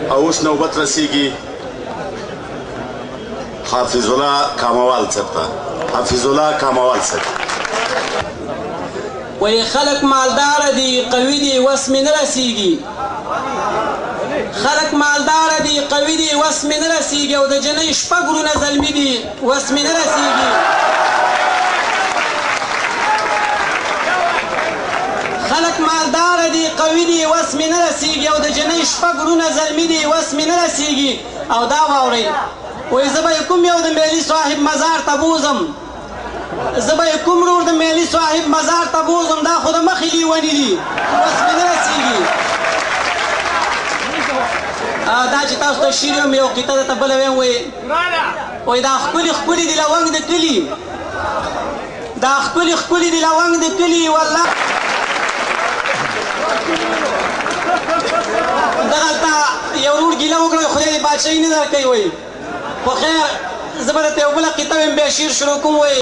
او اوس نوبت رسیږي حافظ الله کاموال صاحب ته. حافظ الله کاموال صاحب. وی خلق مالدار دی قوی دی وس می نرسیږي. خلق مالدار دی قوی دی وس می نرسیږي او د جنۍ شپږ ورونه زلمي دي وس می نرسیږي. خلق مالدار دی قوی دی وس می نرسیږي او د جنۍ شپږ ورونه زلمي دي وس می نرسیږي. او دا واورئ وی زه به کوم یو د میلي صاحب مزار ته بوزم، زه به کوم ورور د میلي صاحب مزار ته بوزم، دا خو د مخې لیوني دي وس مې نه رسېږي. دا چې تاسو ته شعر یم یو قطعه درته بله ویم وایي دا ښکلي ښکلي دي لونګ د کلي، دا ښکلي ښکلي دي لونګ د کلي والله. دغلته یو ورور ګیله وکړه خدای دې بادشاهي نه درکوي وایي. خو خیر زه به درته یو بله قطعه ویم بیا شعر شروع کوم. وایي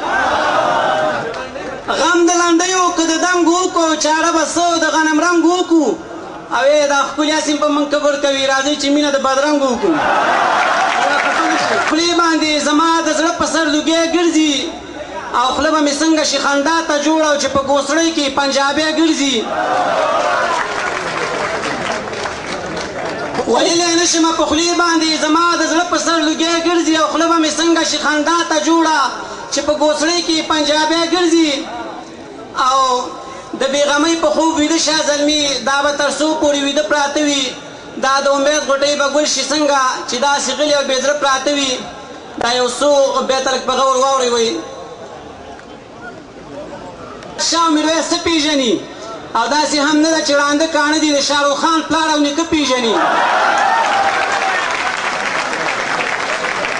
غم د لنډیو که د دنګ وکړو چاړه به څه د غنم رنګ وکړو. او دا ښکلي اسیم په موږ کبر کوي راځئ چې مینه د بدرنګ وکړو. خولې باندې زما د زړه په سر لوګی ګرځي او خوله به مې څنګه شي خندا ته جوړه او چې په ګوسړۍ کې پنجابی ګرځي. ویلی نشمه په خولې باندې زما د زړه په سر لوګی ګرځي او خوله به مې څنګه شي خندا ته جوړه چې په ګوسړۍ کې پنجابی ګرځي. او د بېغمۍ په خوب ویده شه زلمي دا به تر څو پورې ویده پراته وي. دا د امید غوټۍ به ګل شي څنګه چې داسې غلي او بې زړه پراته وي. دا یو څو بیته لږ په غور واورئ. وایي شاه میرویس څه پېژني او داسې هم نه ده چې ړانده کاڼه دي د شاهرخ خان پلار او نیکه پېژني.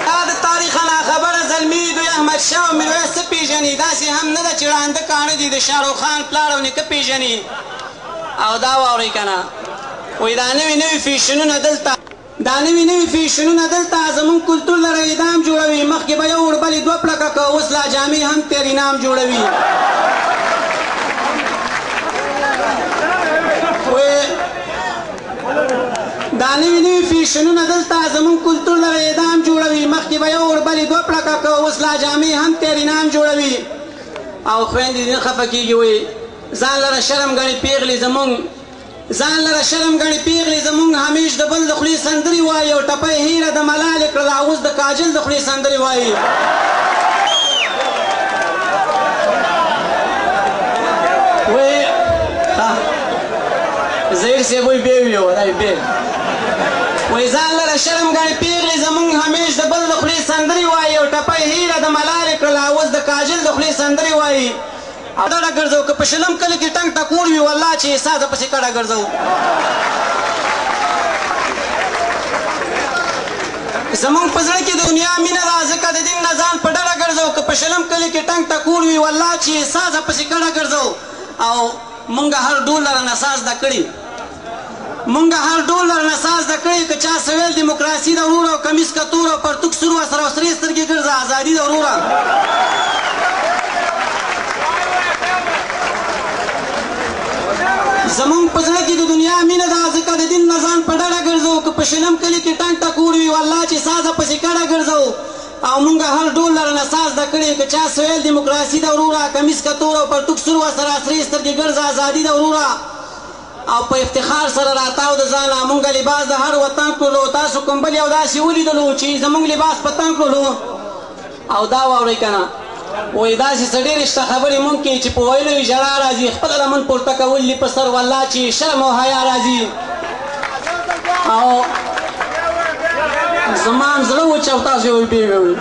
دا د تاریخ ناخبره زلمي دوی احمدشاه او میرویس څه پېژني داسې هم نه ده چې ړانده کاڼه دي د شاهرخ خان پلار او نیکه پېژني. او دا واورئ که نه وایي دا نوي نوي فیشنونه دلته دا نوي نوي فیشنونه دلته زمونږ کلتور لره اعدام جوړوي. مخکې به یو وربلې دوه پلکه که اوس لا جامې هم تېر انعام جوړوي. دا نوي نوي فیشنونه دلته زمونږ کلتور لره اعدام جوړوي. مخکې به یو وربلې دوه پلکه که اوس لا جامې هم تېر انعام جوړوي. او خویندې دې نه خفه کېږي وایي ځان لره شرم ګڼي پیغلې زمونږ ځان لره شرم ګڼي پیغلې زمونږ همیش د بل د خولې سندرې وایي او ټپۍ هیره د ملالې کړله اوس د کاجل د خولې سندرې وایي. وایي زهیر صاحب وایي بې وي ودای بې وایي ځان لره شرم ګڼي پیغلې زمونږ همیش د بل د خولې سندرې وایي او ټپۍ هیره د ملالې کړله اوس د کاجل د خولې سندرې وایي. او ډډه ګرځو که په شلم کلي کې ټنګ ټکور وي والله چې ساده پسې کډه ګرځو. زمونږ په زړه کې د دنیا مینه ده ځکه د دین نه ځان په ډډه ګرځو که په شلم کلي کې ټنګ ټکور وي والله چې ساده پسې کډه ګرځو. او مونږ هر ډول لره نساز زده کړي مونږ هر ډول لره نساز زده کړي که چا سویل دیموکراسي ده وروره او کمیس کتور او پرتوک سور ورسره او سرې سترګې ګرځه ازادي ده وروره. زمونږ په زړه کې د دنیا مینه ده ځکه د دین نه ځان په ډډه ګرځو که په شلم کلي کې ټنګ ټکور وي والله چې سازه پسې کډه ګرځو. او مونږ هر ډول لره نساز زده کړي که چا سویل دیموکراسي ده وروره کمیس کتور او پرتوک سور ورسره سرې سترګې ګرځه ازادي ده وروره. او په افتخار سره راتاو د ځانه مونږ لباس د هر وطن کړلو تاسو کوم بل یو داسې ولیدلو چې زمونږ لباس په تن کړلو. او دا واورئ که نه وایي داسې څه ډېرې شته خبرې مونږ کې چې په ویلو یې ژړا راځي خپله لمن پورته کول دي په سر والله چې شرم او حیا راځي. او زما هم زړه وچ او تاسو یې وایي بې وایي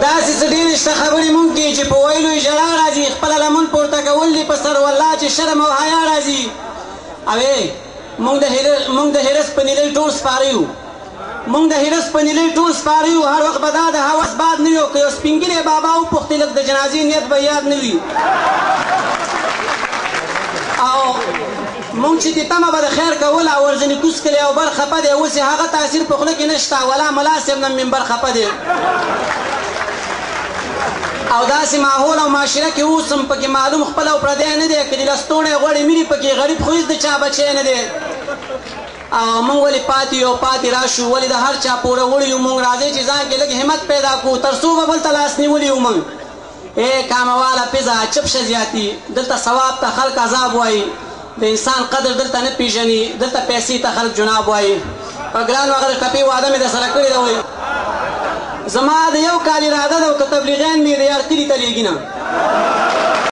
داسې څه ډېرې شته خبرې مونږ کې چې په ویلو یې ژړا راځي خپله لمن پورته کول دي په سر والله چې شرم او حیا راځي. او مونږ د هرس په نیلۍ ټول سپاره یو مونږ د هرس په نیلۍ ټول سپاره یو. هر وخت به دا د هوس باد نه وي او که یو سپین ږیری بابا وپوښتې لږ د جنازې نیت به یاد نه وي. او مونږ چې دې تمه به د خیر کوله او ورځنې کوز کلی او بر خفه دی اوس یې هغه تاثیر په خوله کې نشته ولا ملا صاحب نه منبر خفه دی. او داسې ماحول او معاشره کې اوسم پکې معلوم خپل او پردی نه دی که د لستوڼی غوړې مینې پکې غریب خو هېڅ د چا بچی نه دی او موږ ولې پاتې یو پاتې راشو ولې د هر چا پوره وړي یو موږ راځئ چې ځان کې لږ همت پیدا کړو تر څو به بل ته لاس نیولي یو موږ کامواله پیزا چپ شه زیاتي دلته ثواب ته خلک عذاب وایي د انسان قدر دلته نه پېژني دلته پیسې ته خلک جناب وایي په ګران وخت د ټپې واده مې درسره کړې ده وایي زما د یو کال اراده ده که تبلیغیان مې د یار کلي ته لېږي نه